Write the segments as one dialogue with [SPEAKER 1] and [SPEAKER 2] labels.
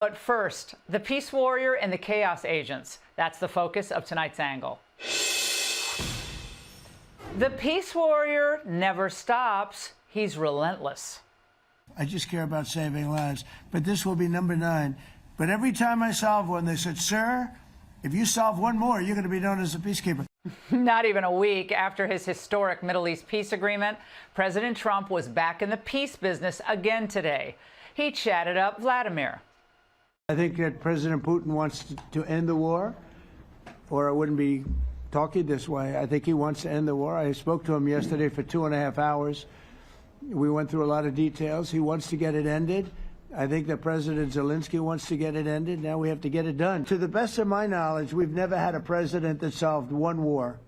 [SPEAKER 1] But first, the peace warrior and the chaos agents. That's the focus of tonight's angle. The peace warrior never stops. He's relentless.
[SPEAKER 2] I just care about saving lives. But this will be number 9. But every time I solve one, they said, sir, if you solve one more, you're going to be known as a peacekeeper.
[SPEAKER 1] Not even a week after his historic Middle East peace agreement, President Trump was back in the peace business again today. He chatted up Vladimir.
[SPEAKER 2] I think that President Putin wants to end the war, or I wouldn't be talking this way. I think he wants to end the war. I spoke to him yesterday for 2.5 hours. We went through a lot of details. He wants to get it ended. I think that President Zelensky wants to get it ended. Now we have to get it done. To the best of my knowledge, we've never had a president that solved one war.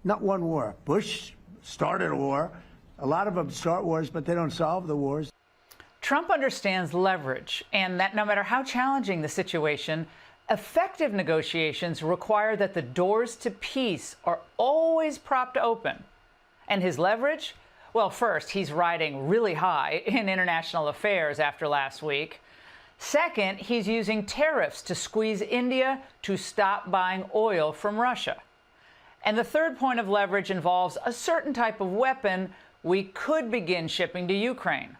[SPEAKER 2] Not one war. Bush started a war. A lot of them start wars, but they don't solve the wars.
[SPEAKER 1] Trump understands leverage, and that no matter how challenging the situation, effective negotiations require that the doors to peace are always propped open. And his leverage? Well, first, he's riding really high in international affairs after last week. Second, he's using tariffs to squeeze India to stop buying oil from Russia. And the third point of leverage involves a certain type of weapon we could begin shipping to Ukraine.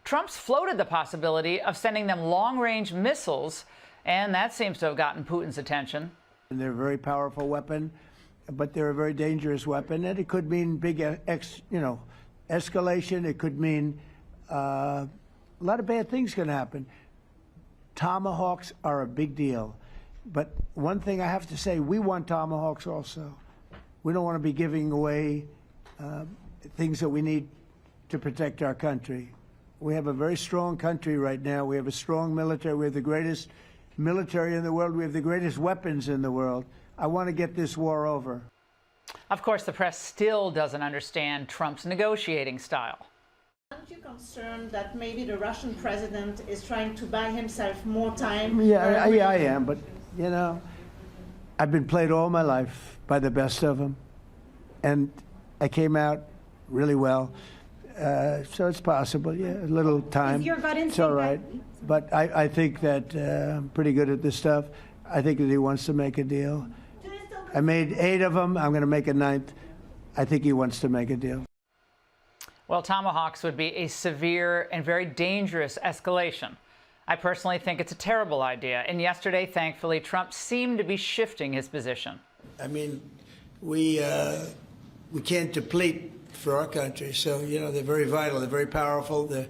[SPEAKER 1] Trump's floated the possibility of sending them long-range missiles, and that seems to have gotten Putin's attention.
[SPEAKER 2] They're a very powerful weapon, but they're a very dangerous weapon, and it could mean big, escalation. It could mean a lot of bad things can happen. Tomahawks are a big deal, but one thing I have to say, we want tomahawks also. We don't want to be giving away things that we need to protect our country. We have a very strong country right now. We have a strong military. We have the greatest military in the world. We have the greatest weapons in the world. I want to get this war over.
[SPEAKER 1] Of course, the press still doesn't understand Trump's negotiating style.
[SPEAKER 3] Aren't you concerned that maybe the Russian president is trying to buy himself more time?
[SPEAKER 2] Yeah, I am. But, I've been played all my life by the best of them. And I came out really well. So it's possible, yeah, a little time.
[SPEAKER 3] Is your gut instinct
[SPEAKER 2] it's all right. But I think that I'm pretty good at this stuff. I think that he wants to make a deal. I made 8 of them. I'm going to make a 9th. I think he wants to make a deal.
[SPEAKER 1] Well, tomahawks would be a severe and very dangerous escalation. I personally think it's a terrible idea. And yesterday, thankfully, Trump seemed to be shifting his position.
[SPEAKER 2] I mean, we can't deplete for our country. So, they're very vital. They're very powerful. They're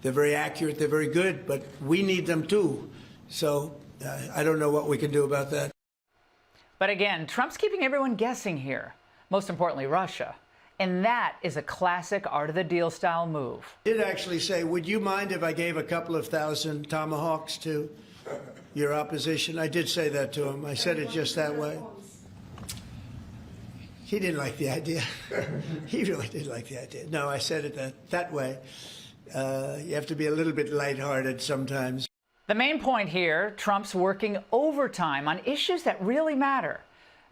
[SPEAKER 2] very accurate. They're very good. But we need them, too. So I don't know what we can do about that.
[SPEAKER 1] But again, Trump's keeping everyone guessing here. Most importantly, Russia. And that is a classic art of the deal style move.
[SPEAKER 2] I did actually say, would you mind if I gave a couple of thousand tomahawks to your opposition? I did say that to him. I said it just that way. He didn't like the idea. He really didn't like the idea. No, I said it that way. You have to be a little bit lighthearted sometimes.
[SPEAKER 1] The main point here, Trump's working overtime on issues that really matter.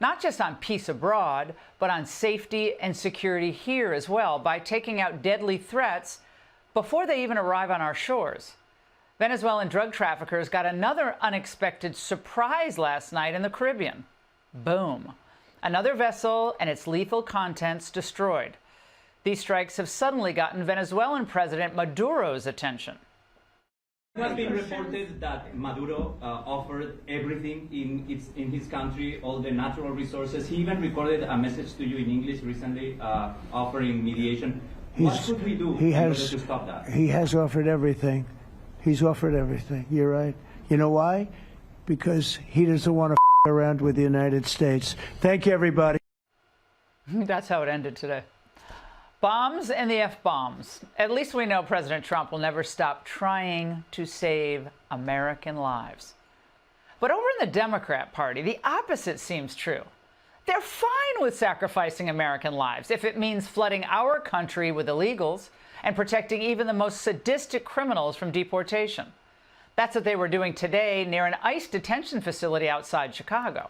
[SPEAKER 1] Not just on peace abroad, but on safety and security here as well, by taking out deadly threats before they even arrive on our shores. Venezuelan drug traffickers got another unexpected surprise last night in the Caribbean. Boom. Another vessel and its lethal contents destroyed. These strikes have suddenly gotten Venezuelan President Maduro's attention.
[SPEAKER 4] It has been reported that Maduro offered everything in his country, all the natural resources. He even recorded a message to you in English recently, offering mediation. What should we do in order to stop that?
[SPEAKER 2] He has offered everything. He's offered everything. You're right. You know why? Because he doesn't want to around with the United States. Thank you, everybody.
[SPEAKER 1] That's how it ended today. Bombs and the F-bombs. At least we know President Trump will never stop trying to save American lives. But over in the Democrat Party, the opposite seems true. They're fine with sacrificing American lives if it means flooding our country with illegals and protecting even the most sadistic criminals from deportation. That's what they were doing today near an ICE detention facility outside Chicago.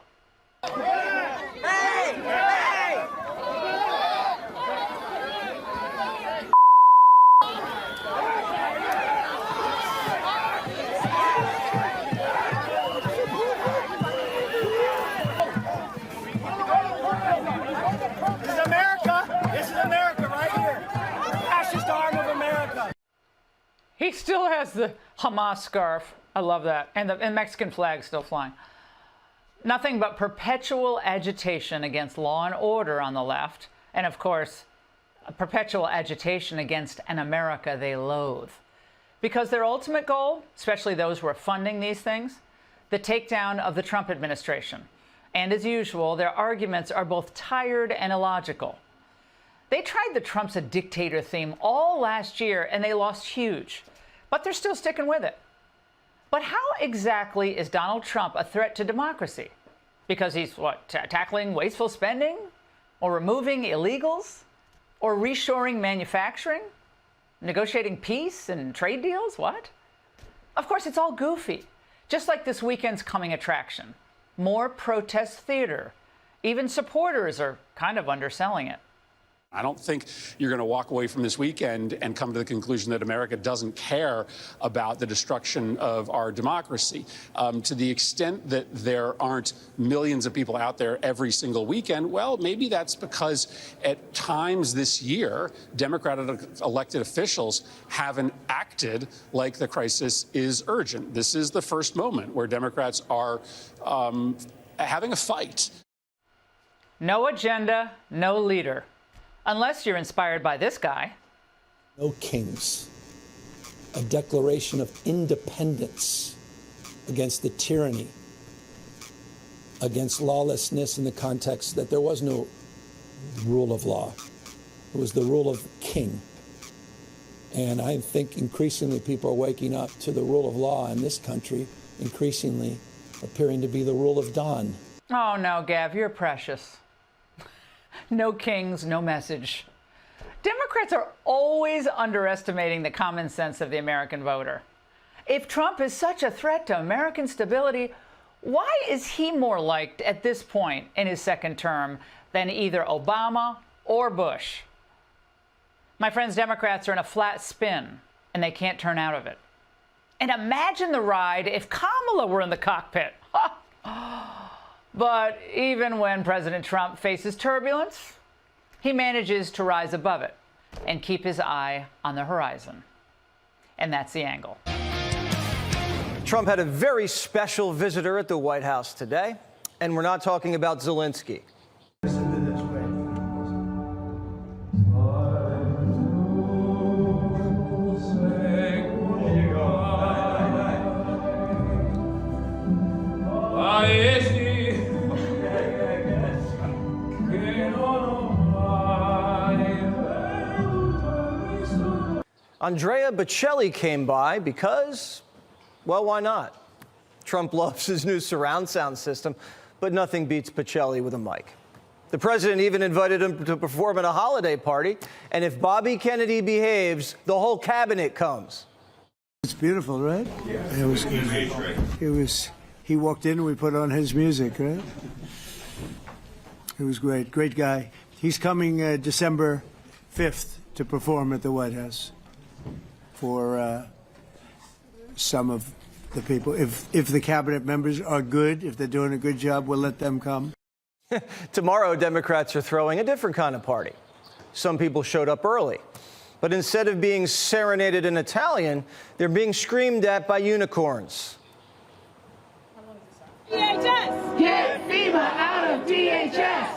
[SPEAKER 1] still has the Hamas scarf. I love that. And the Mexican flag still flying. Nothing but perpetual agitation against law and order on the left. And of course, a perpetual agitation against an America they loathe. Because their ultimate goal, especially those who are funding these things, the takedown of the Trump administration. And as usual, their arguments are both tired and illogical. They tried the Trump's a dictator theme all last year and they lost huge. But they're still sticking with it. But how exactly is Donald Trump a threat to democracy? Because he's, what, tackling wasteful spending? Or removing illegals? Or reshoring manufacturing? Negotiating peace and trade deals? What? Of course, it's all goofy. Just like this weekend's coming attraction. More protest theater. Even supporters are kind of underselling it.
[SPEAKER 5] I don't think you're going to walk away from this weekend and come to the conclusion that America doesn't care about the destruction of our democracy. To the extent that there aren't millions of people out there every single weekend, well, maybe that's because at times this year, Democratic elected officials haven't acted like the crisis is urgent. This is the first moment where Democrats are having a fight.
[SPEAKER 1] No agenda, no leader. Unless you're inspired by this guy.
[SPEAKER 6] No kings. A declaration of independence against the tyranny, against lawlessness in the context that there was no rule of law. It was the rule of king. And I think increasingly people are waking up to the rule of law in this country, increasingly appearing to be the rule of Don.
[SPEAKER 1] Oh no, Gav, you're precious. No kings, no message. Democrats are always underestimating the common sense of the American voter. If Trump is such a threat to American stability, why is he more liked at this point in his second term than either Obama or Bush? My friends, Democrats are in a flat spin, and they can't turn out of it. And imagine the ride if Kamala were in the cockpit. But even when President Trump faces turbulence, he manages to rise above it and keep his eye on the horizon. And that's the angle.
[SPEAKER 7] Trump had a very special visitor at the White House today, and we're not talking about Zelensky.
[SPEAKER 2] Listen to this,
[SPEAKER 7] Andrea Bocelli came by because, well, why not? Trump loves his new surround sound system, but nothing beats Bocelli with a mic. The president even invited him to perform at a holiday party, and if Bobby Kennedy behaves, the whole cabinet comes.
[SPEAKER 2] It's beautiful, right? Yeah. He walked in and we put on his music, right? It was great. Great guy. He's coming December 5th to perform at the White House for some of the people. If the cabinet members are good, if they're doing a good job, we'll let them come.
[SPEAKER 7] Tomorrow, Democrats are throwing a different kind of party. Some people showed up early. But instead of being serenaded in Italian, they're being screamed at by unicorns.
[SPEAKER 8] DHS!
[SPEAKER 9] Get FEMA out of DHS!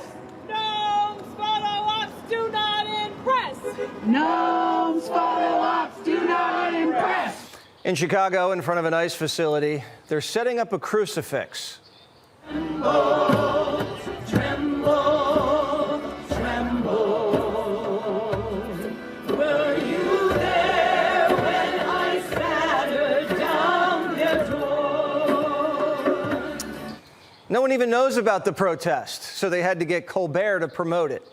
[SPEAKER 8] Gnomes, photo ops do not impress!
[SPEAKER 9] Gnomes, photo ops do not impress!
[SPEAKER 7] In Chicago, in front of an ICE facility, they're setting up a crucifix.
[SPEAKER 9] Tremble, tremble, tremble. Were you there when I battered down their door?
[SPEAKER 7] No one even knows about the protest, so they had to get Colbert to promote it.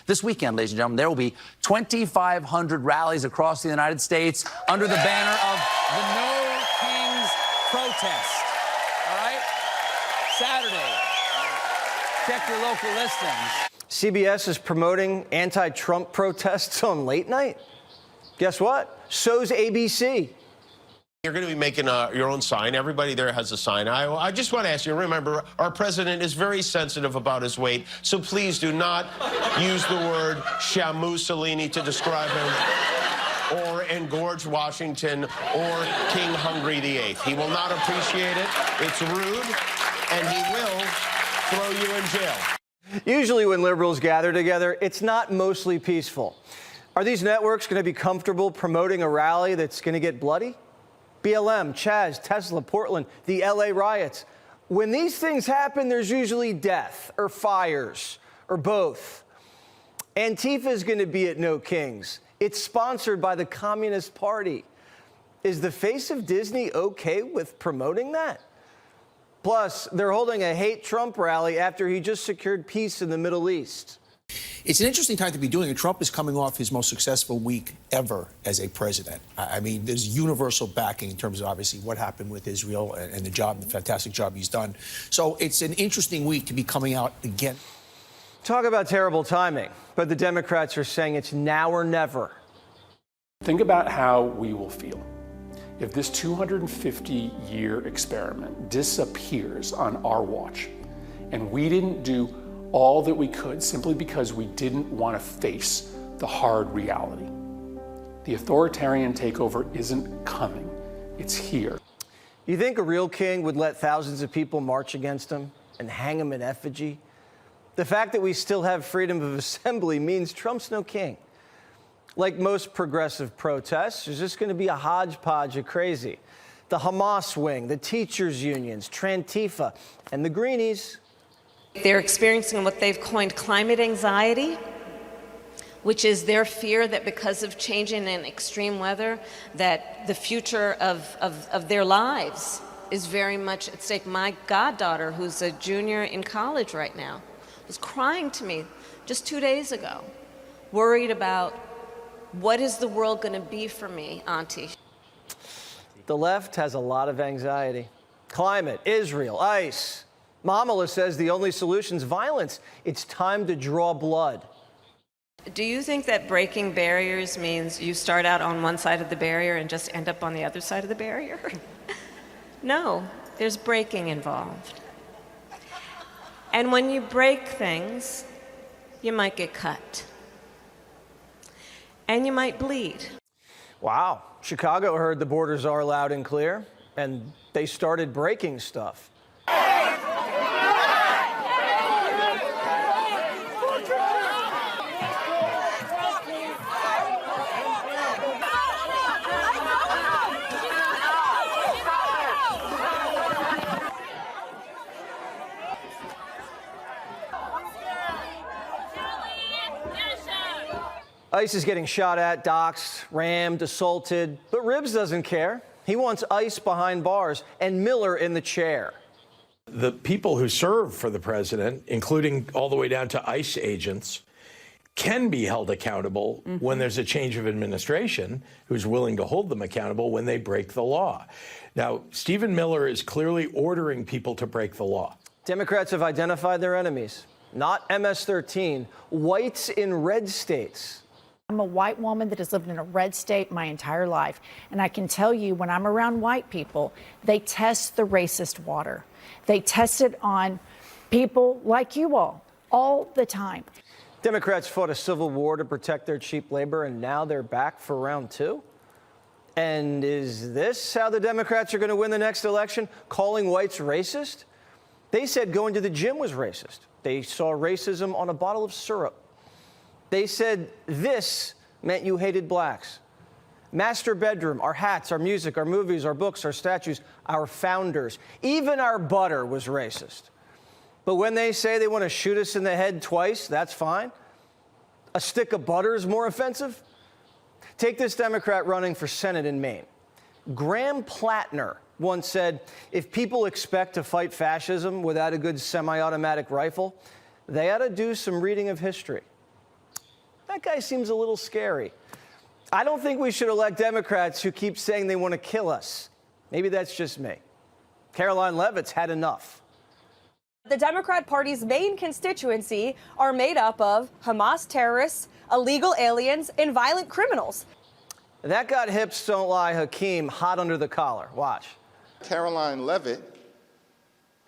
[SPEAKER 10] This weekend, ladies and gentlemen, there will be 2,500 rallies across the United States under the banner of the No Kings protest. All right? Saturday. Check your local listings.
[SPEAKER 7] CBS is promoting anti-Trump protests on late night. Guess what? So's ABC.
[SPEAKER 11] You're going to be making your own sign. Everybody there has a sign. I just want to ask you, remember, our president is very sensitive about his weight, so please do not use the word Shamussolini to describe him or engorge Washington or King Hungry VIII. He will not appreciate it. It's rude, and he will throw you in jail.
[SPEAKER 7] Usually when liberals gather together, it's not mostly peaceful. Are these networks going to be comfortable promoting a rally that's going to get bloody? BLM, Chaz, Tesla, Portland, the LA riots. When these things happen, there's usually death or fires or both. Antifa is going to be at No Kings. It's sponsored by the Communist Party. Is the face of Disney okay with promoting that? Plus, they're holding a hate Trump rally after he just secured peace in the Middle East.
[SPEAKER 12] It's an interesting time to be doing it. Trump is coming off his most successful week ever as a president. I mean, there's universal backing in terms of obviously what happened with Israel and the fantastic job he's done. So it's an interesting week to be coming out again.
[SPEAKER 7] Talk about terrible timing, but the Democrats are saying it's now or never.
[SPEAKER 5] Think about how we will feel if this 250-year experiment disappears on our watch and we didn't do all that we could simply because we didn't want to face the hard reality. The authoritarian takeover isn't coming, it's here.
[SPEAKER 7] You think a real king would let thousands of people march against him and hang him in effigy? The fact that we still have freedom of assembly means Trump's no king. Like most progressive protests, there's just going to be a hodgepodge of crazy. The Hamas wing, the teachers' unions, Trantifa, and the Greenies.
[SPEAKER 13] They're experiencing what they've coined climate anxiety, which is their fear that because of changing and extreme weather, that the future of their lives is very much at stake. My goddaughter, who's a junior in college right now, was crying to me just 2 days ago, worried about what is the world going to be for me, Auntie.
[SPEAKER 7] The left has a lot of anxiety. Climate, Israel, ICE. Mamala says the only solution is violence. It's time to draw blood.
[SPEAKER 13] Do you think that breaking barriers means you start out on one side of the barrier and just end up on the other side of the barrier? No, there's breaking involved. And when you break things, you might get cut. And you might bleed.
[SPEAKER 7] Wow. Chicago heard the borders are loud and clear, and they started breaking stuff. ICE is getting shot at, doxxed, rammed, assaulted, but Ribs doesn't care. He wants ICE behind bars and Miller in the chair.
[SPEAKER 14] The people who serve for the president, including all the way down to ICE agents, can be held accountable when there's a change of administration who's willing to hold them accountable when they break the law. Now, Stephen Miller is clearly ordering people to break the law.
[SPEAKER 7] Democrats have identified their enemies, not MS-13, whites in red states.
[SPEAKER 15] I'm a white woman that has lived in a red state my entire life. And I can tell you, when I'm around white people, they test the racist water. They test it on people like you all the time.
[SPEAKER 7] Democrats fought a civil war to protect their cheap labor, and now they're back for round two? And is this how the Democrats are going to win the next election, calling whites racist? They said going to the gym was racist. They saw racism on a bottle of syrup. They said this meant you hated blacks. Master bedroom, our hats, our music, our movies, our books, our statues, our founders. Even our butter was racist. But when they say they want to shoot us in the head twice, that's fine. A stick of butter is more offensive? Take this Democrat running for Senate in Maine. Graham Plattner once said, if people expect to fight fascism without a good semi-automatic rifle, they ought to do some reading of history. That guy seems a little scary. I don't think we should elect Democrats who keep saying they want to kill us. Maybe that's just me. Caroline Leavitt's had enough.
[SPEAKER 16] The Democrat Party's main constituency are made up of Hamas terrorists, illegal aliens, and violent criminals.
[SPEAKER 7] That got Hips Don't Lie Hakeem hot under the collar. Watch.
[SPEAKER 17] Caroline Leavitt,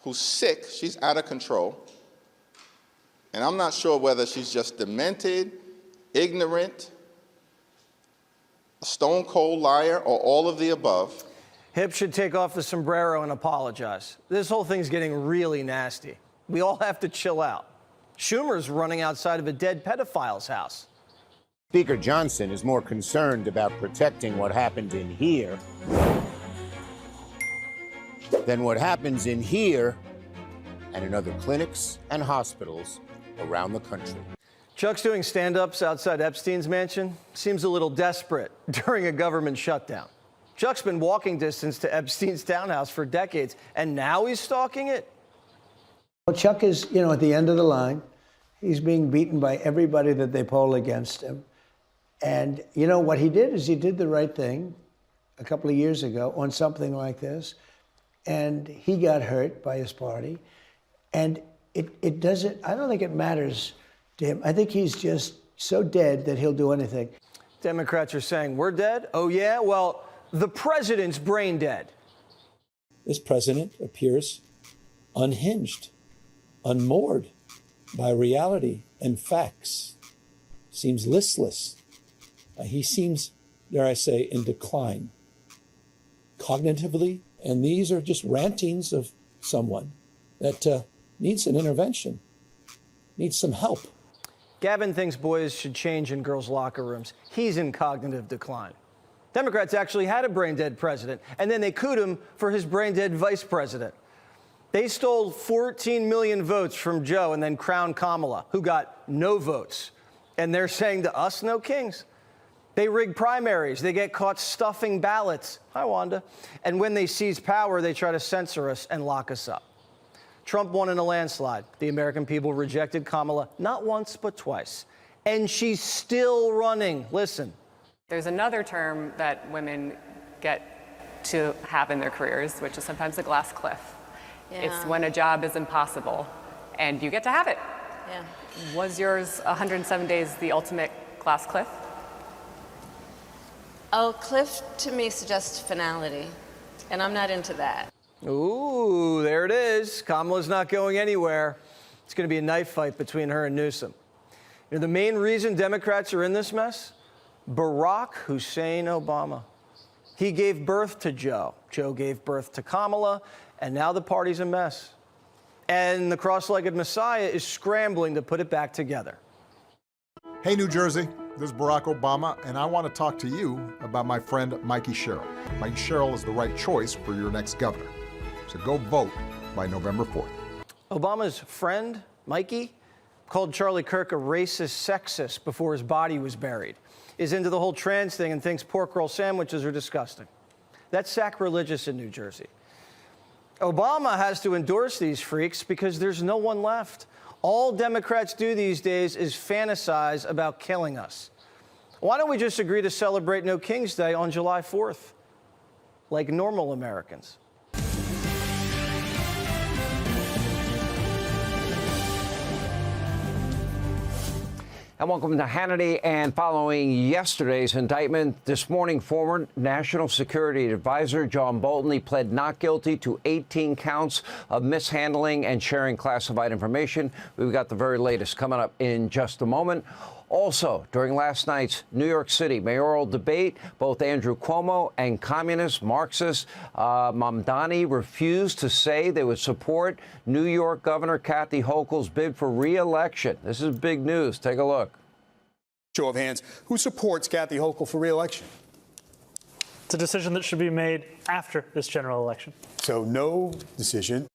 [SPEAKER 17] who's sick, she's out of control. And I'm not sure whether she's just demented, ignorant, a stone cold liar, or all of the above.
[SPEAKER 7] Hip should take off the sombrero and apologize. This whole thing's getting really nasty. We all have to chill out. Schumer's running outside of a dead pedophile's house.
[SPEAKER 18] Speaker Johnson is more concerned about protecting what happened in here than what happens in here and in other clinics and hospitals around the country.
[SPEAKER 7] Chuck's doing stand-ups outside Epstein's mansion. Seems a little desperate during a government shutdown. Chuck's been walking distance to Epstein's townhouse for decades, and now he's stalking it?
[SPEAKER 2] Well, Chuck is, at the end of the line. He's being beaten by everybody that they poll against him. And, what he did is he did the right thing a couple of years ago on something like this. And he got hurt by his party. And it doesn't, I don't think it matters to him. I think he's just so dead that he'll do anything.
[SPEAKER 7] Democrats are saying, we're dead? Oh, yeah? Well, the president's brain dead.
[SPEAKER 6] This president appears unhinged, unmoored by reality and facts. Seems listless. He seems, dare I say, in decline cognitively. And these are just rantings of someone that needs an intervention, needs some help.
[SPEAKER 7] Gavin thinks boys should change in girls' locker rooms. He's in cognitive decline. Democrats actually had a brain-dead president, and then they cooed him for his brain-dead vice president. They stole 14 million votes from Joe and then crowned Kamala, who got no votes. And they're saying to us, no kings. They rig primaries. They get caught stuffing ballots. Hi, Wanda. And when they seize power, they try to censor us and lock us up. Trump won in a landslide. The American people rejected Kamala not once, but twice. And she's still running. Listen.
[SPEAKER 19] There's another term that women get to have in their careers, which is sometimes a glass cliff. Yeah. It's when a job is impossible and you get to have it.
[SPEAKER 13] Yeah.
[SPEAKER 19] Was yours 107 days the ultimate glass cliff?
[SPEAKER 13] Oh, cliff to me suggests finality, and I'm not into that.
[SPEAKER 7] Ooh, there it is. Kamala's not going anywhere. It's going to be a knife fight between her and Newsom. The main reason Democrats are in this mess? Barack Hussein Obama. He gave birth to Joe. Joe gave birth to Kamala, and now the party's a mess. And the cross-legged Messiah is scrambling to put it back together.
[SPEAKER 20] Hey, New Jersey. This is Barack Obama, and I want to talk to you about my friend Mikey Sherrill. Mikey Sherrill is the right choice for your next governor. So go vote by November 4th.
[SPEAKER 7] Obama's friend, Mikey, called Charlie Kirk a racist sexist before his body was buried, is into the whole trans thing and thinks pork roll sandwiches are disgusting. That's sacrilegious in New Jersey. Obama has to endorse these freaks because there's no one left. All Democrats do these days is fantasize about killing us. Why don't we just agree to celebrate No King's Day on July 4th, like normal Americans?
[SPEAKER 21] And welcome to Hannity. And following yesterday's indictment, this morning, former National Security Advisor John Bolton, he pled not guilty to 18 counts of mishandling and sharing classified information. We've got the very latest coming up in just a moment. Also, during last night's New York City mayoral debate, both Andrew Cuomo and communist Marxist Mamdani refused to say they would support New York Governor Kathy Hochul's bid for re-election. This is big news. Take a look.
[SPEAKER 22] Show of hands, who supports Kathy Hochul for re-election?
[SPEAKER 23] It's a decision that should be made after this general election.
[SPEAKER 22] So no decision.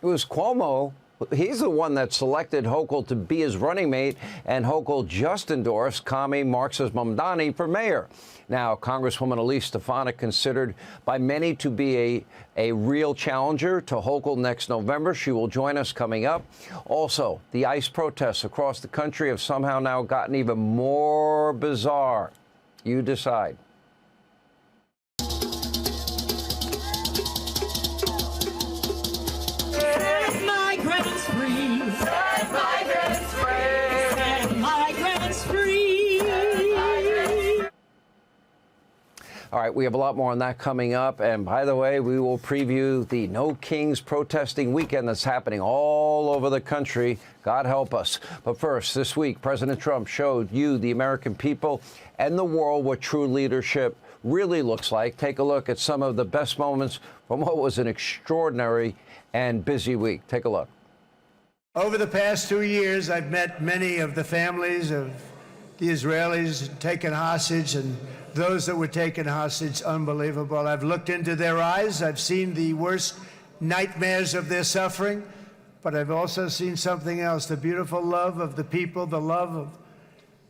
[SPEAKER 21] It was Cuomo. He's the one that selected Hochul to be his running mate, and Hochul just endorsed commie Marxist Mamdani for mayor. Now, Congresswoman Elise Stefanik, considered by many to be a real challenger to Hochul next November. She will join us coming up. Also, the ICE protests across the country have somehow now gotten even more bizarre. You decide. All right, right, we have a lot more on that coming up. And by the way, we will preview the No Kings protesting weekend that's happening all over the country. God help us. But first, this week, President Trump showed you, the American people, and the world what true leadership really looks like. Take a look at some of the best moments from what was an extraordinary and busy week. Take a look.
[SPEAKER 2] Over the past 2 years, I've met many of the families of the Israelis taken hostage and those that were taken hostage. Unbelievable. I've looked into their eyes. I've seen the worst nightmares of their suffering, but I've also seen something else, the beautiful love of the people, the love of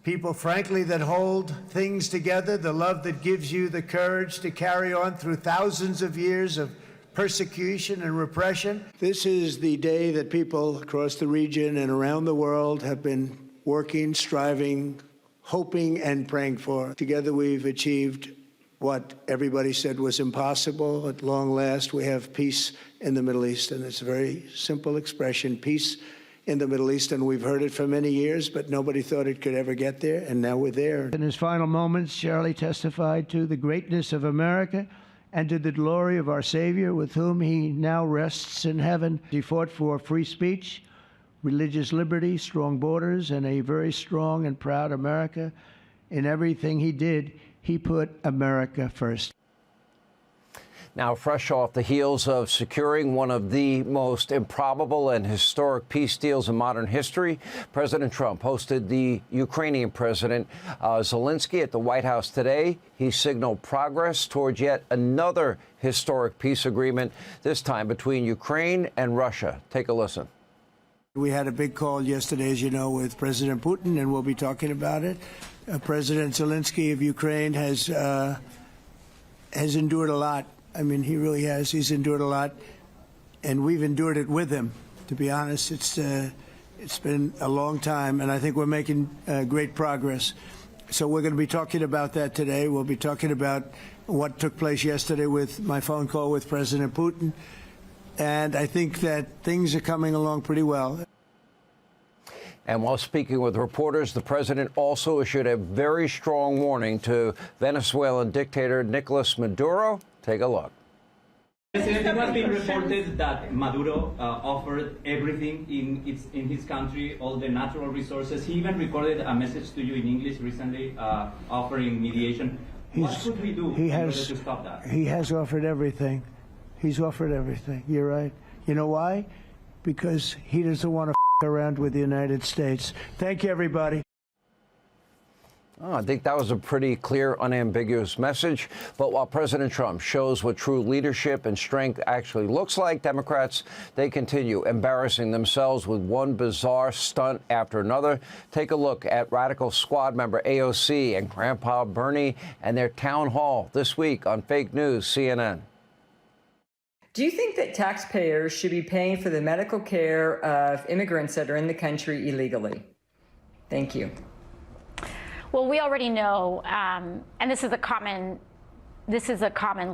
[SPEAKER 2] people, frankly, that hold things together, the love that gives you the courage to carry on through thousands of years of persecution and repression. This is the day that people across the region and around the world have been working, striving, hoping, and praying for. Together we've achieved what everybody said was impossible. At long last, we have peace in the Middle East, and it's a very simple expression, peace in the Middle East, and we've heard it for many years, but nobody thought it could ever get there, and now we're there. In his final moments, Charlie testified to the greatness of America and to the glory of our Savior, with whom he now rests in heaven. He fought for free speech, religious liberty, strong borders, and a very strong and proud America. In everything he did, he put America first.
[SPEAKER 21] Now, fresh off the heels of securing one of the most improbable and historic peace deals in modern history, President Trump hosted the Ukrainian President Zelensky at the White House today. He signaled progress towards yet another historic peace agreement, this time between Ukraine and Russia. Take a listen.
[SPEAKER 2] We had a big call yesterday, as you know, with President Putin, and we'll be talking about it. President Zelensky of Ukraine has endured a lot. I mean, he really has. He's endured a lot, and we've endured it with him. To be honest, it's been a long time, and I think we're making great progress. So we're going to be talking about that today. We'll be talking about what took place yesterday with my phone call with President Putin, and I think that things are coming along pretty well.
[SPEAKER 21] And while speaking with reporters, the president also issued a very strong warning to Venezuelan dictator Nicolas Maduro. Take a look.
[SPEAKER 1] President, it has been reported that Maduro offered everything in his country, all the natural resources. He even recorded a message to you in English recently, offering mediation. What should we do in order to stop that?
[SPEAKER 2] He has offered everything. He's offered everything. You're right. You know why? Because he doesn't want to around with the United States. Thank you, everybody.
[SPEAKER 21] Oh, I think that was a pretty clear, unambiguous message. But while President Trump shows what true leadership and strength actually looks like, Democrats, they continue embarrassing themselves with one bizarre stunt after another. Take a look at Radical Squad member AOC and Grandpa Bernie and their town hall this week on Fake News CNN.
[SPEAKER 3] Do you think that taxpayers should be paying for the medical care of immigrants that are in the country illegally? Thank you.
[SPEAKER 4] Well, we already know, and this is a common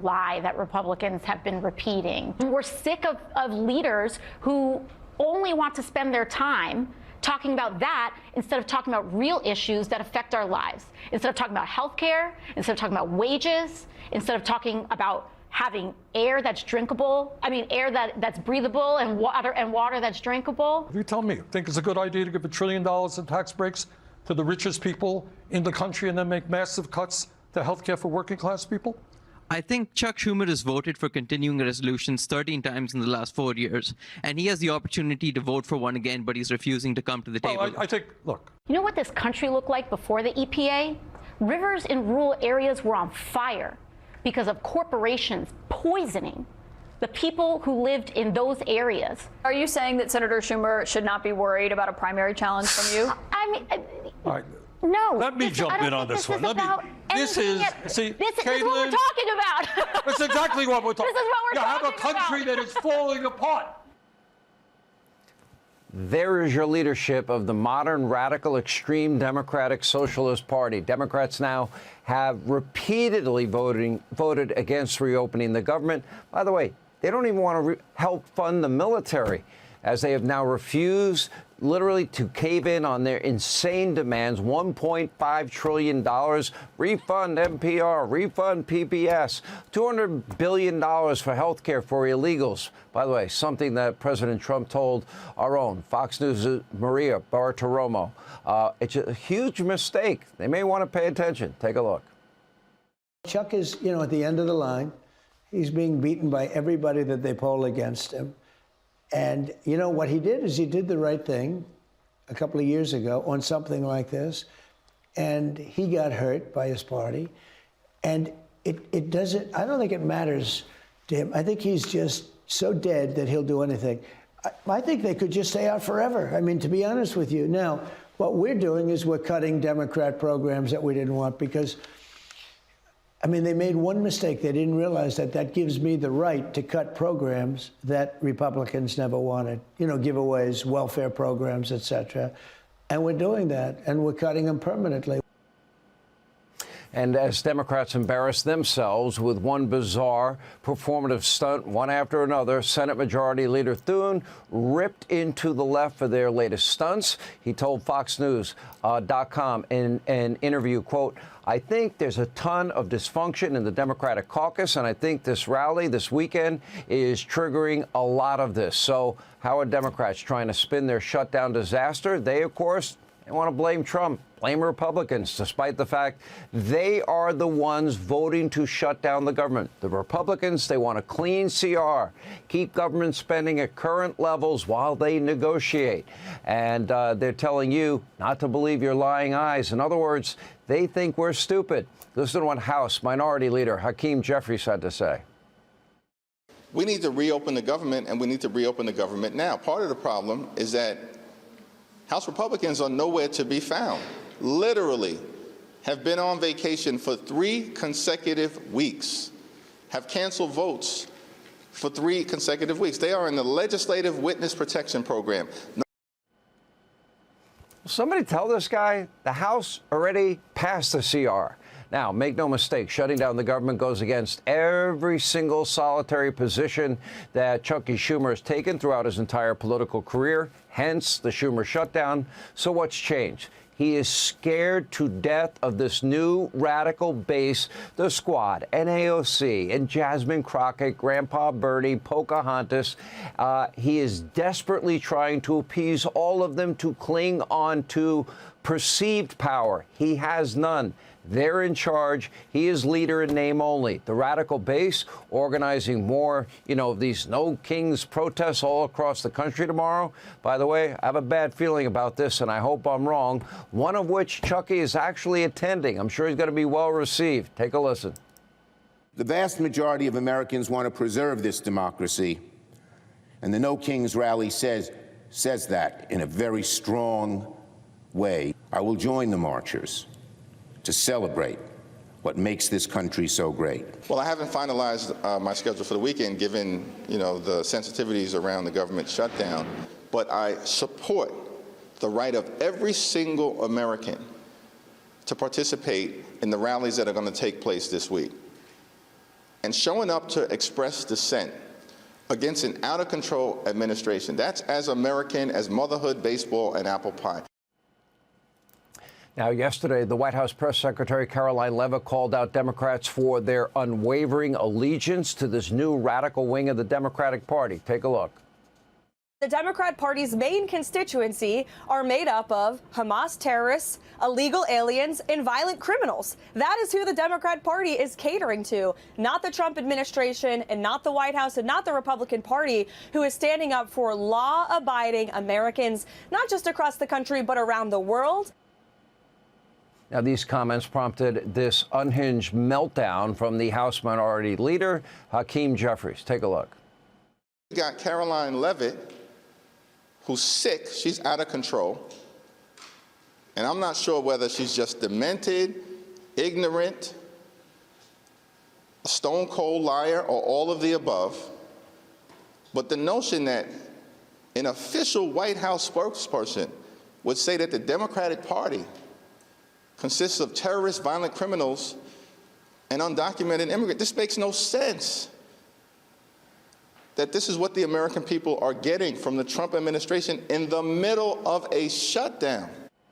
[SPEAKER 4] lie that Republicans have been repeating. We're sick of leaders who only want to spend their time talking about that instead of talking about real issues that affect our lives. Instead of talking about health care, instead of talking about wages, instead of talking about having air that's drinkable, air that's breathable and water that's drinkable.
[SPEAKER 24] You tell me, think it's a good idea to give $1 trillion in tax breaks to the richest people in the country and then make massive cuts to health care for working class people?
[SPEAKER 25] I think Chuck Schumer has voted for continuing resolutions 13 times in the last 4 years, and he has the opportunity to vote for one again, but he's refusing to come to the table.
[SPEAKER 24] I think, look.
[SPEAKER 4] You know what this country looked like before the EPA? Rivers in rural areas were on fire because of corporations poisoning the people who lived in those areas.
[SPEAKER 16] Are you saying that Senator Schumer should not be worried about a primary challenge from you?
[SPEAKER 24] All right.
[SPEAKER 4] No.
[SPEAKER 24] Let me jump in on this one. This is what
[SPEAKER 4] we're talking about.
[SPEAKER 24] That's exactly what we're talking about.
[SPEAKER 4] This is what we're
[SPEAKER 24] talking about. You have a country that is falling apart.
[SPEAKER 21] There is your leadership of the modern, radical, extreme Democratic Socialist Party. Democrats now have repeatedly voted against reopening the government. By the way, they don't even want to help fund the military. as they have now refused literally to cave in on their insane demands. $1.5 trillion, refund NPR, refund PBS, $200 billion for health care for illegals. By the way, something that President Trump told our own Fox News' Maria Bartiromo. It's a huge mistake. They may want to pay attention. Take a look.
[SPEAKER 2] Chuck is, at the end of the line. He's being beaten by everybody that they poll against him. And, what he did is he did the right thing a couple of years ago on something like this. And he got hurt by his party. And it doesn't, I don't think it matters to him. I think he's just so dead that he'll do anything. I think they could just stay out forever. I mean, to be honest with you. Now, what we're doing is we're cutting Democrat programs that we didn't want because, they made one mistake. They didn't realize that gives me the right to cut programs that Republicans never wanted, giveaways, welfare programs, et cetera. And we're doing that, and we're cutting them permanently.
[SPEAKER 21] And as Democrats embarrass themselves with one bizarre performative stunt, one after another, Senate Majority Leader Thune ripped into the left for their latest stunts. He told FoxNews.com in an interview, quote, "I think there's a ton of dysfunction in the Democratic caucus, and I think this rally this weekend is triggering a lot of this." So how are Democrats trying to spin their shutdown disaster? They, of course, they want to blame Trump, blame Republicans, despite the fact they are the ones voting to shut down the government. The Republicans, they want a clean CR, keep government spending at current levels while they negotiate. And they're telling you not to believe your lying eyes. In other words, they think we're stupid. Listen to what House Minority Leader Hakeem Jeffries had to say.
[SPEAKER 17] We need to reopen the government, and we need to reopen the government now. Part of the problem is that House Republicans are nowhere to be found. Literally have been on vacation for 3 consecutive weeks, have canceled votes for 3 consecutive weeks. They are in the Legislative Witness Protection Program.
[SPEAKER 21] Somebody tell this guy the House already passed the CR. Now, make no mistake, shutting down the government goes against every single solitary position that Chucky Schumer has taken throughout his entire political career, hence the Schumer shutdown. So what's changed? He is scared to death of this new radical base, the Squad, and AOC, and Jasmine Crockett, Grandpa Bernie, Pocahontas. He is desperately trying to appease all of them to cling on to perceived power. He has none. They're in charge. He is leader in name only. The radical base organizing more, these No Kings protests all across the country tomorrow. By the way, I have a bad feeling about this, and I hope I'm wrong, one of which Chucky is actually attending. I'm sure he's going to be well received. Take a listen.
[SPEAKER 18] The vast majority of Americans want to preserve this democracy, and the No Kings rally says that in a very strong way. I will join the marchers to celebrate what makes this country so great.
[SPEAKER 17] Well, I haven't finalized my schedule for the weekend, given the sensitivities around the government shutdown. But I support the right of every single American to participate in the rallies that are going to take place this week. And showing up to express dissent against an out-of-control administration, that's as American as motherhood, baseball, and apple pie.
[SPEAKER 21] Now, yesterday, the White House Press Secretary Caroline Leavitt called out Democrats for their unwavering allegiance to this new radical wing of the Democratic Party. Take a look.
[SPEAKER 16] The Democrat Party's main constituency are made up of Hamas terrorists, illegal aliens, and violent criminals. That is who the Democrat Party is catering to, not the Trump administration and not the White House and not the Republican Party, who is standing up for law-abiding Americans, not just across the country, but around the world.
[SPEAKER 21] Now, these comments prompted this unhinged meltdown from the House Minority Leader, Hakeem Jeffries. Take a look.
[SPEAKER 17] We got Caroline Leavitt, who's sick. She's out of control. And I'm not sure whether she's just demented, ignorant, a stone-cold liar, or all of the above. But the notion that an official White House spokesperson would say that the Democratic Party consists of terrorists, violent criminals, and undocumented immigrants. This makes no sense. that this is what the American people are getting from the Trump administration in the middle of a shutdown.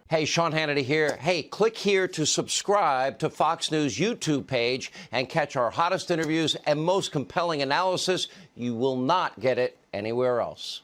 [SPEAKER 21] Hey, Sean Hannity here. Hey, click here to subscribe to Fox News YouTube page and catch our hottest interviews and most compelling analysis. You will not get it anywhere else.